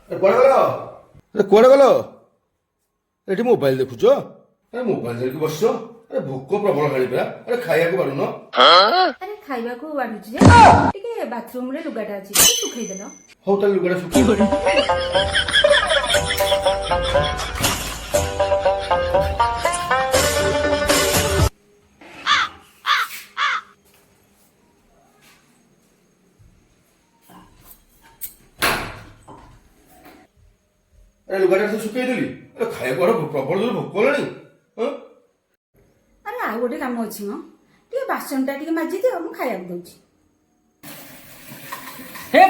କୁଆଡ଼େ ଗଲ? କୁଆଡ଼େ ଗଲ? ଏଠି ମୋବାଇଲ ଦେଖୁଛ? ଆରେ ମୋବାଇଲ ଧରିକି ବସିଛ? ଆରେ ଭୋକ ପ୍ରବଳ ହେଲାଣି ପରା। ଆରେ ଖାଇବାକୁ ପାରୁନ? ଆରେ ଖାଇବାକୁ ବାଢୁଛି ଯେ ଟିକେ ବାଥରୁମ ରେ ଲୁଗାଟା ଅଛି ଶୁଖେଇ ଦେଲ। ହଉ ତାହେଲେ ଲୁଗାଟା ଶୁଖେଇ ଆରେ ଲୁଗାଟା ସବୁ ଶୁଖେଇଦେଲି। ଆରେ ଖାଇବାକୁ ଆଡେ ପ୍ରବଳ ଜୋରେ ଭୋକ ହେଲାଣି। ଆରେ ଆଉ ଗୋଟେ କାମ ଅଛି ମ ଟିକେ ବାସନ ଟା ଟିକେ ମାଜି ଦିଅ ମୁଁ ଖାଇବାକୁ ଦଉଛି। हे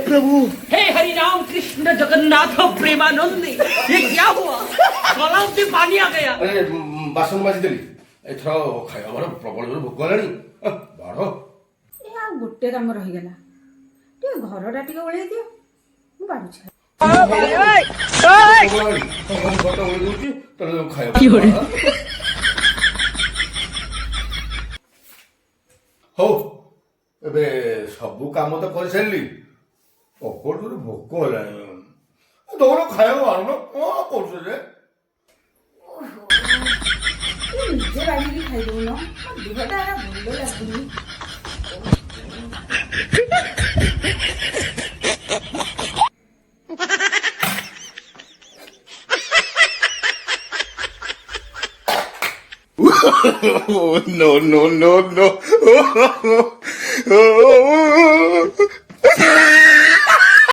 प्रभु हे हरि राम कृष्ण जगन्नाथ प्रेमानंद ये क्या हुआ गलाव से पानी आ गया। ଆରେ ବାସନ ମାଜିଦେଲି। ଏଥର ଖାଇବା ଆଡେ ପ୍ରବଳ ଜୋରେ ଭୋକ ହେଲାଣି। ବାଢ। ଏ ଆଉ ଗୋଟେ କାମ ରହିଗଲା ଟିକେ ଘରଟା ଟିକେ ଓଳେଇ ଦିଅ ମୁଁ ବାଢୁଛି। ହଉ ଏବେ ସବୁ କାମ ତ କରିସାରିଲି। ପ୍ରବଳ ଭୋକ ହେଲାଣି। ତମର ଖାଇବାକୁ ଆଣୁନ କଣ କରୁଛ ଯେ? ନିଜେ ବାଢିକି ଖାଇଦଉନ ମୋ ଦେହଟା ଭଲ ଲାଗୁନି। Oh, no, no, no, no.